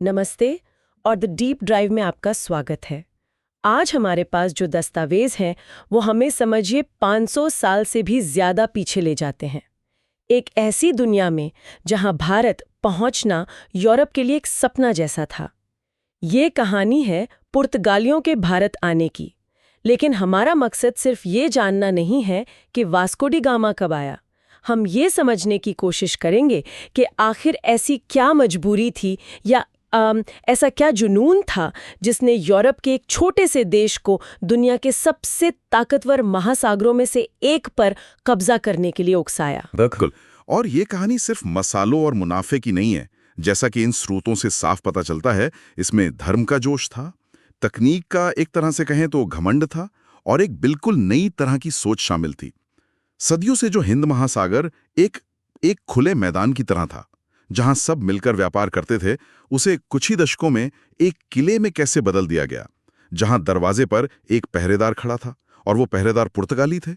नमस्ते और the deep drive में आपका स्वागत है। आज हमारे पास जो दस्तावेज हैं वो हमें समझिए 500 साल से भी ज़्यादा पीछे ले जाते हैं। एक ऐसी दुनिया में जहां भारत पहुंचना यूरोप के लिए एक सपना जैसा था। ये कहानी है पुर्तगालियों के भारत आने की। लेकिन हमारा मकसद सिर्फ ये जानना नहीं है कि वास्को डी गामा कब आया। हम ये समझने की कोशिश करेंगे कि आखिर ऐसी क्या मजबूरी थी या ऐसा क्या जुनून था जिसने यूरोप के एक छोटे से देश को दुनिया के सबसे ताकतवर महासागरों में से एक पर कब्जा करने के लिए उकसाया। बिल्कुल। और ये कहानी सिर्फ मसालों और मुनाफे की नहीं है। जैसा कि इन स्रोतों से साफ पता चलता है, इसमें धर्म का जोश था, तकनीक का एक तरह से कहें तो घमंड था, और एक बिल्कुल नई तरह की सोच शामिल थी। सदियों से जो हिंद महासागर एक खुले मैदान की तरह था, जहां सब मिलकर व्यापार करते थे, उसे कुछ ही दशकों में एक किले में कैसे बदल दिया गया, जहां दरवाजे पर एक पहरेदार खड़ा था और वो पहरेदार पुर्तगाली थे।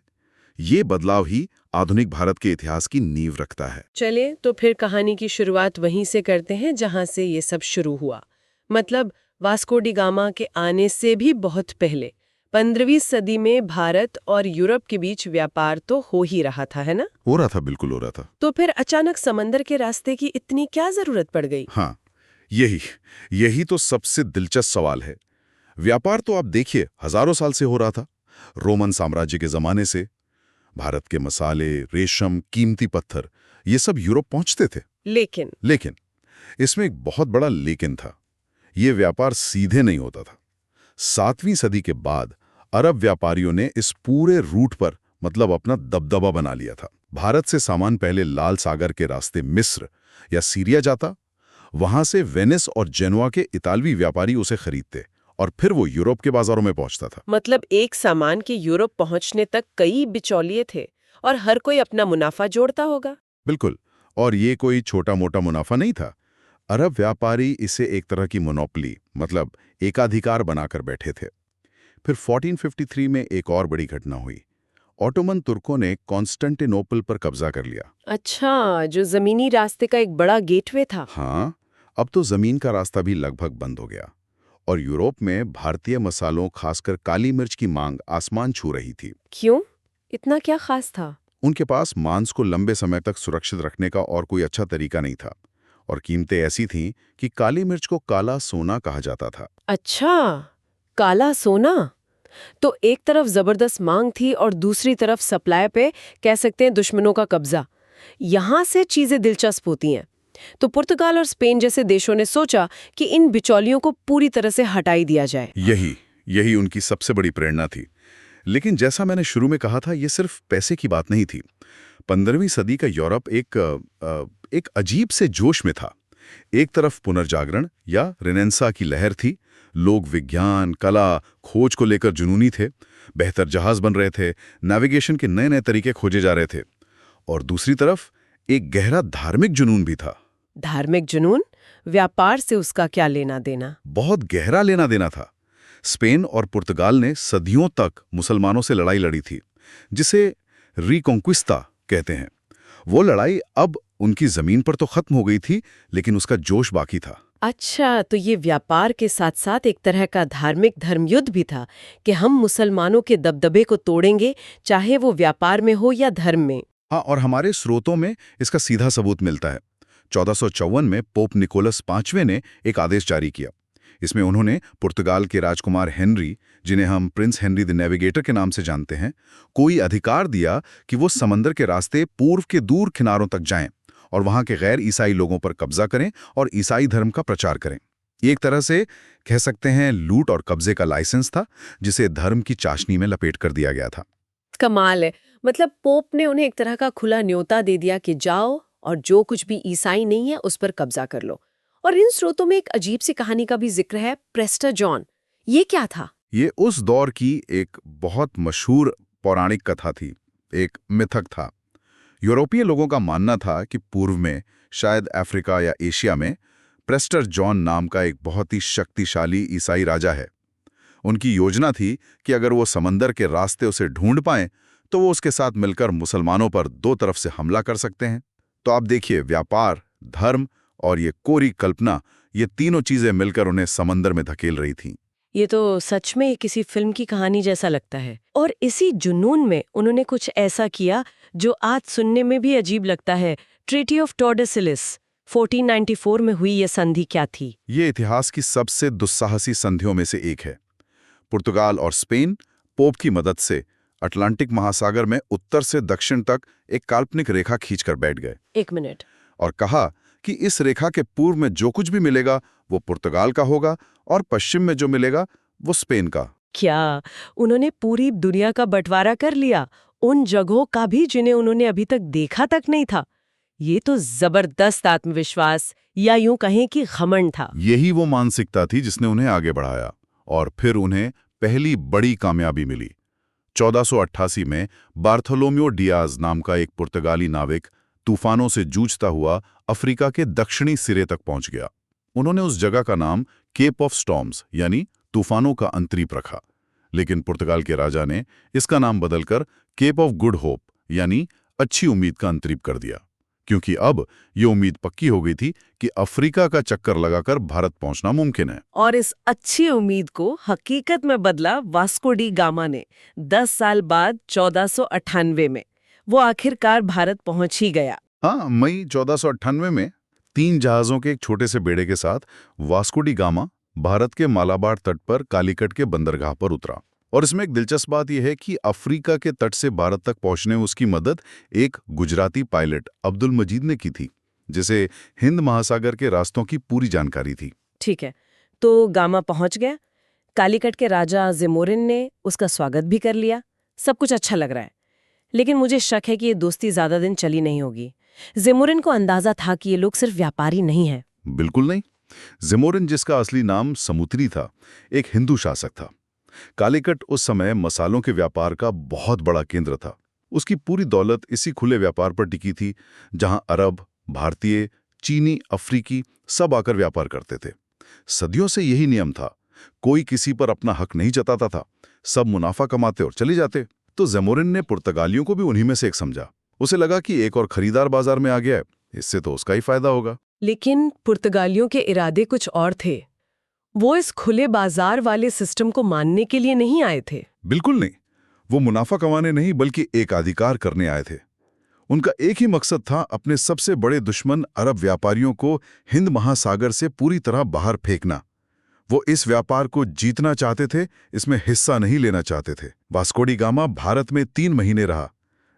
ये बदलाव ही आधुनिक भारत के इतिहास की नींव रखता है। चलिए तो फिर कहानी की शुरुआत वहीं से करते हैं जहां से ये सब शुरू हुआ। मतलब वास्को डी गामा के आने से भी बहुत पहले 15वीं सदी में भारत और यूरोप के बीच व्यापार तो हो ही रहा था, है ना? हो रहा था, बिल्कुल हो रहा था। तो फिर अचानक समंदर के रास्ते की इतनी क्या जरूरत पड़ गई? हाँ, यही तो सबसे दिलचस्प सवाल है। व्यापार तो आप देखिए हजारों साल से हो रहा था। रोमन साम्राज्य के जमाने से भारत के मसाले, रेशम, कीमती पत्थर, ये सब यूरोप पहुंचते थे। लेकिन इसमें एक बहुत बड़ा लेकिन था। ये व्यापार सीधे नहीं होता था। 7वीं सदी के बाद अरब व्यापारियों ने इस पूरे रूट पर मतलब अपना दबदबा बना लिया था। भारत से सामान पहले लाल सागर के रास्ते मिस्र या सीरिया जाता, वहां से वेनिस और जेनुआ के इतालवी व्यापारी उसे खरीदते और फिर वो यूरोप के बाजारों में पहुंचता था। मतलब एक सामान के यूरोप पहुंचने तक कई बिचौलिए थे और हर कोई अपना मुनाफा जोड़ता होगा। बिल्कुल। और ये कोई छोटा मोटा मुनाफा नहीं था। अरब व्यापारी इसे एक तरह की मोनोपोली मतलब एकाधिकार बनाकर बैठे थे। फिर 1453 में एक और बड़ी घटना हुई। ऑटोमन तुर्कों ने कॉन्स्टेंटिनोपल पर कब्जा कर लिया। अच्छा, जो जमीनी रास्ते का एक बड़ा गेटवे था। हाँ, अब तो जमीन का रास्ता भी लगभग बंद हो गया और यूरोप में भारतीय मसालों, खासकर काली मिर्च की मांग आसमान छू रही थी। क्यों? इतना क्या खास था? उनके पास मांस को लंबे समय तक सुरक्षित रखने का और कोई अच्छा तरीका नहीं था, और कीमतें ऐसी थीं कि काली मिर्च को काला सोना कहा जाता था। अच्छा, काला सोना। तो एक तरफ जबरदस्त मांग थी और दूसरी तरफ सप्लाई पे कह सकते हैं दुश्मनों का कब्जा। यहां से चीजें दिलचस्प होती हैं। तो पुर्तगाल और स्पेन जैसे देशों ने सोचा कि इन बिचौलियों को पूरी तरह से हटाई दिया जाए। यही उनकी सबसे बड़ी प्रेरणा थी। लेकिन जैसा मैंने शुरू में कहा था, ये सिर्फ पैसे की बात नहीं थी। 15वीं सदी का यूरोप एक अजीब से जोश में था। एक तरफ पुनर्जागरण या रेनेसां की लहर थी। लोग विज्ञान, कला, खोज को लेकर जुनूनी थे। बेहतर जहाज बन रहे थे, नेविगेशन के नए नए तरीके खोजे जा रहे थे। और दूसरी तरफ एक गहरा धार्मिक जुनून भी था। धार्मिक जुनून? व्यापार से उसका क्या लेना देना? बहुत गहरा लेना देना था। स्पेन और पुर्तगाल ने सदियों तक मुसलमानों से लड़ाई लड़ी थी, जिसे रिकॉन्क्विस्टा कहते हैं। वो लड़ाई अब उनकी जमीन पर तो खत्म हो गई थी, लेकिन उसका जोश बाकी था। अच्छा, तो ये व्यापार के साथ साथ एक तरह का धार्मिक धर्मयुद्ध भी था कि हम मुसलमानों के दबदबे को तोड़ेंगे, चाहे वो व्यापार में हो या धर्म में। हाँ, और हमारे स्रोतों में इसका सीधा सबूत मिलता है। 1454 में पोप निकोलस पांचवें ने एक आदेश जारी किया। इसमें उन्होंने पुर्तगाल के राजकुमार हेनरी, जिन्हें हम प्रिंस हेनरी द नेविगेटर के नाम से जानते हैं, कोई अधिकार दिया कि वो समंदर के रास्ते पूर्व के दूर किनारों तक जाएं और वहां के गैर ईसाई लोगों पर कब्जा करें और ईसाई धर्म का प्रचार करें। ये एक तरह से कह सकते हैं लूट और कब्जे का लाइसेंस था, जिसे धर्म की चाशनी में लपेट कर दिया गया था। कमाल है। मतलब पोप ने उन्हें एक तरह का खुला न्योता दे दिया कि जाओ और जो कुछ भी ईसाई नहीं है उस पर कब्जा कर लो। और इन स्रोतों में एक अजीब सी कहानी का भी जिक्र है, प्रेस्टर जॉन। ये क्या था? ये उस दौर की एक बहुत मशहूर पौराणिक कथा थी, एक मिथक था। यूरोपीय लोगों का मानना था कि पूर्व में, शायद अफ्रीका या एशिया में, प्रेस्टर जॉन नाम का एक बहुत ही शक्तिशाली ईसाई राजा है। उनकी योजना थी कि अगर वो समंदर के रास्ते उसे ढूंढ पाएं तो वो उसके साथ मिलकर मुसलमानों पर दो तरफ से हमला कर सकते हैं। तो आप देखिए, व्यापार, धर्म और ये कोरी कल्पना, ये तीनों चीजें मिलकर उन्हें समंदर में धकेल रही थीं। ये तो सच में किसी फिल्म की कहानी जैसा लगता है। और इसी जुनून में उन्होंने कुछ ऐसा किया जो आज सुनने में भी अजीब लगता है। ट्रीटी ऑफ टॉर्डेसिलिस 1494 में हुई ये संधि क्या थी? ये इतिहास की सबसे दुस्साहसी संधियों में से एक है। पुर्तगाल और स्पेन पोप की मदद से अटलांटिक महासागर में उत्तर से दक्षिण तक एक काल्पनिक रेखा खींचकर बैठ गए। एक मिनट। और कहा कि इस रेखा के पूर्व में जो कुछ भी मिलेगा वो पुर्तगाल का होगा और पश्चिम में जो मिलेगा वो स्पेन का। क्या उन्होंने पूरी दुनिया का बंटवारा कर लिया, उन जगहों का भी जिन्हें उन्होंने अभी तक देखा तक नहीं था? ये तो जबरदस्त आत्मविश्वास या यूं कहें कि घमंड था। यही वो मानसिकता थी जिसने उन्हें आगे बढ़ाया और फिर उन्हें पहली बड़ी कामयाबी मिली। 1488 में बार्थोलोम्यो डियाज नाम का एक पुर्तगाली नाविक तूफानों से जूझता हुआ अफ्रीका के दक्षिणी सिरे तक पहुंच गया। उन्होंने उस जगह का नाम केप ऑफ स्टॉर्म्स यानी तूफानों का अंतरीप रखा, लेकिन पुर्तगाल के राजा ने इसका नाम बदलकर केप ऑफ गुड होप यानी अच्छी उम्मीद का अंतरीप कर दिया, क्योंकि अब ये उम्मीद पक्की हो गई थी कि अफ्रीका का चक्कर लगाकर भारत पहुंचना मुमकिन है। और इस अच्छी उम्मीद को हकीकत में बदला वास्को डी गामा ने। 10 साल बाद 1498 में वो आखिरकार भारत पहुंच ही गया। हाँ, मई 1498 में 3 जहाजों के एक छोटे से बेड़े के साथ वास्को डी गामा भारत के मालाबार तट पर कालीकट के बंदरगाह पर उतरा। और इसमें एक दिलचस्प बात यह है कि अफ्रीका के तट से भारत तक पहुंचने में उसकी मदद एक गुजराती पायलट अब्दुल मजीद ने की थी, जिसे हिंद महासागर के रास्तों की पूरी जानकारी थी। ठीक है, तो गामा पहुंच गया। कालीकट के राजा ज़ेमोरिन ने उसका स्वागत भी कर लिया। सब कुछ अच्छा लग रहा है, लेकिन मुझे शक है कि ये दोस्ती ज्यादा दिन चली नहीं होगी। ज़ेमोरिन को अंदाजा था कि ये लोग सिर्फ व्यापारी नहीं हैं। बिल्कुल नहीं। ज़ेमोरिन, जिसका असली नाम समुद्री था, एक हिंदू शासक था। कालीकट उस समय मसालों के व्यापार का बहुत बड़ा केंद्र था। उसकी पूरी दौलत इसी खुले व्यापार पर टिकी थी, जहां अरब, भारतीय, चीनी, अफ्रीकी सब आकर व्यापार करते थे। सदियों से यही नियम था, कोई किसी पर अपना हक नहीं जताता था, सब मुनाफा कमाते और चले जाते। तो ज़ेमोरिन ने पुर्तगालियों को भी उन्हीं में से एक समझा। उसे लगा कि एक और खरीदार बाजार में आ गया है, इससे तो उसका ही फायदा होगा। लेकिन पुर्तगालियों के इरादे कुछ और थे। वो इस खुले बाजार वाले सिस्टम को मानने के लिए नहीं आए थे। बिल्कुल नहीं। वो मुनाफा कमाने नहीं बल्कि एकाधिकार करने आए थे। उनका एक ही मकसद था, अपने सबसे बड़े दुश्मन अरब व्यापारियों को हिंद महासागर से पूरी तरह बाहर फेंकना। वो इस व्यापार को जीतना चाहते थे, इसमें हिस्सा नहीं लेना चाहते थे। वास्को डी गामा भारत में 3 महीने रहा।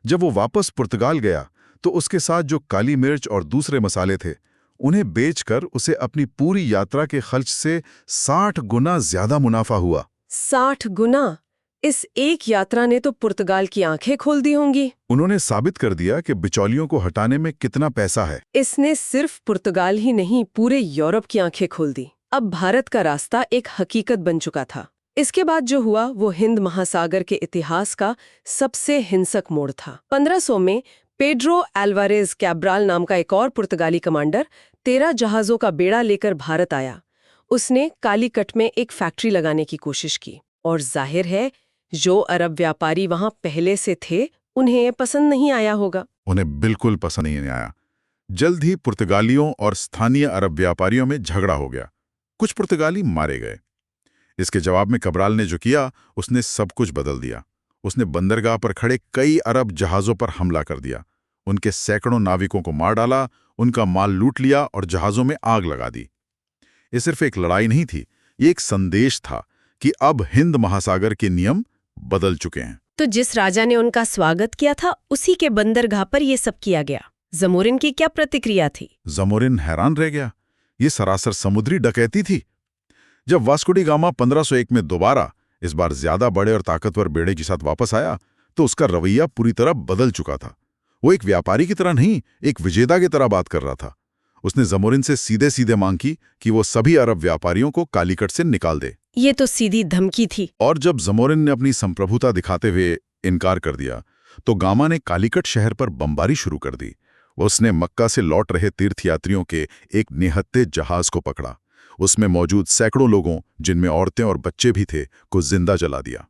जब वो वापस पुर्तगाल गया तो उसके साथ जो काली मिर्च और दूसरे मसाले थे, उन्हें बेचकर उसे अपनी पूरी यात्रा के खर्च से 60 गुना ज्यादा मुनाफा हुआ। 60 गुना? इस एक यात्रा ने तो पुर्तगाल की आंखें खोल दी होंगी। उन्होंने साबित कर दिया कि बिचौलियों को हटाने में कितना पैसा है। इसने सिर्फ पुर्तगाल ही नहीं, पूरे यूरोप की आंखें खोल दी। अब भारत का रास्ता एक हकीकत बन चुका था। इसके बाद जो हुआ वो हिंद महासागर के इतिहास का सबसे हिंसक मोड़ था। 1500 में पेड्रो एल्वारेज कैब्राल नाम का एक और पुर्तगाली कमांडर 13 जहाजों का बेड़ा लेकर भारत आया। उसने कालीकट में एक फैक्ट्री लगाने की कोशिश की, और जाहिर है जो अरब व्यापारी वहां पहले से थे उन्हें ये पसंद नहीं आया होगा। उन्हें बिल्कुल पसंद नहीं आया। जल्द ही पुर्तगालियों और स्थानीय अरब व्यापारियों में झगड़ा हो गया। कुछ पुर्तगाली मारे गए। इसके जवाब में कैब्राल ने जो किया, उसने सब कुछ बदल दिया। उसने बंदरगाह पर खड़े कई अरब जहाजों पर हमला कर दिया, उनके सैकड़ों नाविकों को मार डाला, उनका माल लूट लिया और जहाजों में आग लगा दी। ये सिर्फ एक लड़ाई नहीं थी, ये एक संदेश था कि अब हिंद महासागर के नियम बदल चुके हैं। तो जिस राजा ने उनका स्वागत किया था, उसी के बंदरगाह पर यह सब किया गया। ज़ेमोरिन की क्या प्रतिक्रिया थी? ज़ेमोरिन हैरान रह गया। ये सरासर समुद्री डकैती थी। जब वास्को डी गामा 1501 में दोबारा, इस बार ज्यादा बड़े और ताकतवर बेड़े के साथ वापस आया, तो उसका रवैया पूरी तरह बदल चुका था। वो एक व्यापारी की तरह नहीं, एक विजेता की तरह बात कर रहा था। उसने ज़ेमोरिन से सीधे सीधे मांग की कि वो सभी अरब व्यापारियों को कालीकट से निकाल दे। ये तो सीधी धमकी थी। और जब ज़ेमोरिन ने अपनी संप्रभुता दिखाते हुए इनकार कर दिया, तो गामा ने कालीकट शहर पर बमबारी शुरू कर दी। उसने मक्का से लौट रहे तीर्थयात्रियों के एक निहत्थे जहाज को पकड़ा। उसमें मौजूद सैकड़ों लोगों, जिनमें औरतें और बच्चे भी थे, को जिंदा जला दिया।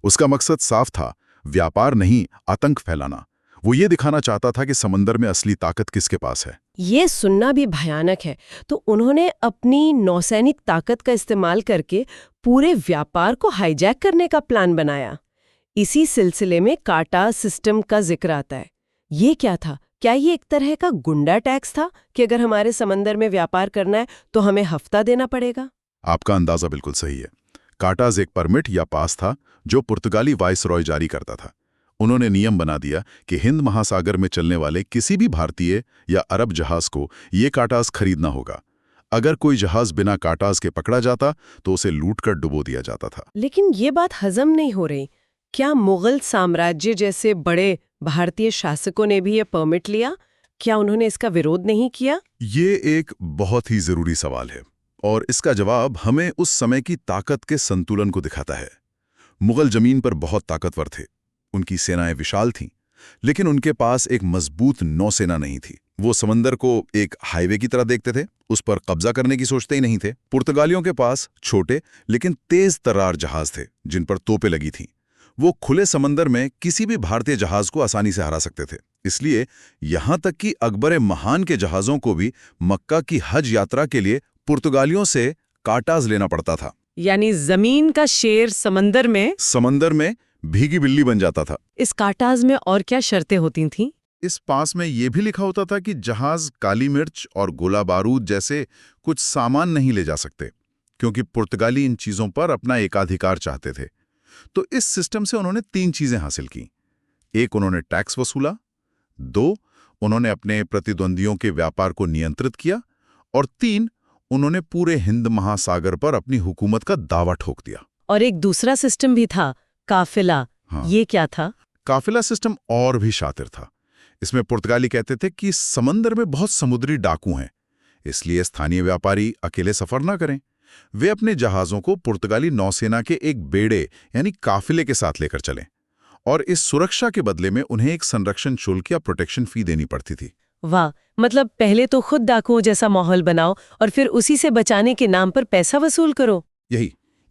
उसका मकसद साफ था, व्यापार नहीं, आतंक फैलाना। वो ये दिखाना चाहता था कि समंदर में असली ताकत किसके पास है। ये सुनना भी भयानक है। तो उन्होंने अपनी नौसैनिक ताकत का इस्तेमाल करके पूरे व्यापार को हाईजैक करने का प्लान बनाया। इसी सिलसिले में काटा सिस्टम का जिक्र आता है। ये क्या था? क्या ये एक तरह का गुंडा टैक्स था कि अगर हमारे समंदर में व्यापार करना है तो हमें हफ्ता देना पड़ेगा? आपका अंदाजा बिल्कुल सही है। काटाज एक परमिट या पास था जो पुर्तगाली वाइसरॉय जारी करता था। उन्होंने नियम बना दिया कि हिंद महासागर में चलने वाले किसी भी भारतीय या अरब जहाज को ये काटाज खरीदना होगा। अगर कोई जहाज बिना काटाज के पकड़ा जाता तो उसे लूटकर डुबो दिया जाता था। लेकिन ये बात हजम नहीं हो रही। क्या मुगल साम्राज्य जैसे बड़े भारतीय शासकों ने भी ये परमिट लिया? क्या उन्होंने इसका विरोध नहीं किया? ये एक बहुत ही जरूरी सवाल है और इसका जवाब हमें उस समय की ताकत के संतुलन को दिखाता है। मुगल जमीन पर बहुत ताकतवर थे, उनकी सेनाएं विशाल थीं, लेकिन उनके पास एक मजबूत नौसेना नहीं थी। वो समंदर को एक हाईवे की तरह देखते थे, उस पर कब्जा करने की सोचते ही नहीं थे। पुर्तगालियों के पास छोटे लेकिन तेज तर्रार जहाज थे जिन पर तोपें लगी थीं। वो खुले समंदर में किसी भी भारतीय जहाज को आसानी से हरा सकते थे। इसलिए यहां तक कि अकबर महान के जहाजों को भी मक्का की हज यात्रा के लिए पुर्तगालियों से काटाज लेना पड़ता था। यानी जमीन का शेर समंदर में भीगी बिल्ली बन जाता था। इस काटाज में और क्या शर्तें होती थीं? इस पास में यह भी लिखा होता था कि जहाज काली मिर्च और गोला बारूद जैसे कुछ सामान नहीं ले जा सकते, क्योंकि पुर्तगाली इन चीजों पर अपना एकाधिकार चाहते थे। तो इस सिस्टम से उन्होंने 3 चीजें हासिल की। 1, उन्होंने टैक्स वसूला। 2, उन्होंने अपने प्रतिद्वंदियों के व्यापार को नियंत्रित किया। और 3, उन्होंने पूरे हिंद महासागर पर अपनी हुकूमत का दावा ठोक दिया। और एक दूसरा सिस्टम भी था, काफिला। हाँ। ये क्या था? काफिला सिस्टम और भी शातिर था। इसमें पुर्तगाली कहते थे कि समंदर में बहुत समुद्री डाकू हैं, इसलिए स्थानीय व्यापारी अकेले सफर ना करें। वे अपने जहाज़ों को पुर्तगाली नौसेना के एक बेड़े यानी काफिले के साथ लेकर चलें, और इस सुरक्षा के बदले में उन्हें एक संरक्षण शुल्क या प्रोटेक्शन फी देनी पड़ती थी। वाह, मतलब पहले तो खुद डाकुओं जैसा माहौल बनाओ और फिर उसी से बचाने के नाम पर पैसा वसूल करो।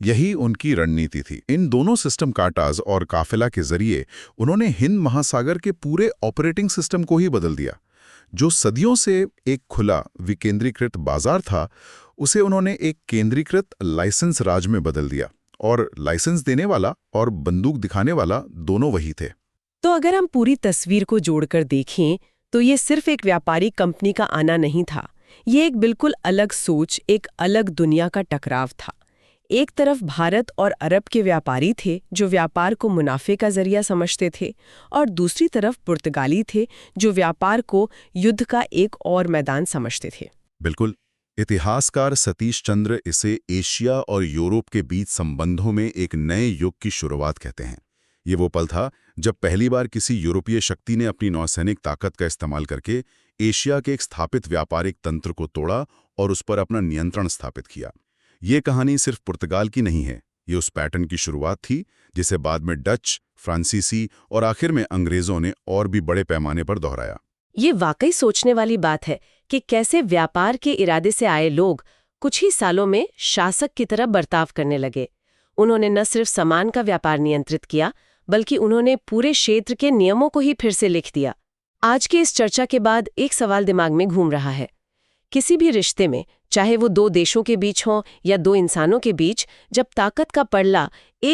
यही उनकी रणनीति थी। इन दोनों सिस्टम, काटाज और काफिला के जरिए उन्होंने हिंद महासागर के पूरे ऑपरेटिंग सिस्टम को ही बदल दिया। जो सदियों से एक खुला विकेंद्रीकृत बाजार था, उसे उन्होंने एक केंद्रीकृत लाइसेंस राज में बदल दिया, और लाइसेंस देने वाला और बंदूक दिखाने वाला दोनों वही थे। तो अगर हम पूरी तस्वीर को जोड़कर देखें तो ये सिर्फ एक व्यापारी कंपनी का आना नहीं था। ये एक बिल्कुल अलग सोच, एक अलग दुनिया का टकराव था। एक तरफ भारत और अरब के व्यापारी थे जो व्यापार को मुनाफे का जरिया समझते थे, और दूसरी तरफ पुर्तगाली थे जो व्यापार को युद्ध का एक और मैदान समझते थे। बिल्कुल। इतिहासकार सतीश चंद्र इसे एशिया और यूरोप के बीच संबंधों में एक नए युग की शुरुआत कहते हैं। ये वो पल था जब पहली बार किसी यूरोपीय शक्ति ने अपनी नौसैनिक ताकत का इस्तेमाल करके एशिया के एक स्थापित व्यापारिक तंत्र को तोड़ा और उस पर अपना नियंत्रण स्थापित किया। ये कहानी सिर्फ पुर्तगाल की नहीं है, ये उस पैटर्न की शुरुआत थी जिसे बाद में डच, फ्रांसीसी और आखिर में अंग्रेजों ने और भी बड़े पैमाने पर दोहराया। ये वाकई सोचने वाली बात है कि कैसे व्यापार के इरादे से आए लोग कुछ ही सालों में शासक की तरह बर्ताव करने लगे। उन्होंने न सिर्फ सामान का व्यापार नियंत्रित किया, बल्कि उन्होंने पूरे क्षेत्र के नियमों को ही फिर से लिख दिया। आज की इस चर्चा के बाद एक सवाल दिमाग में घूम रहा है। किसी भी रिश्ते में, चाहे वो 2 देशों के बीच हो या 2 इंसानों के बीच, जब ताकत का पड़ला एक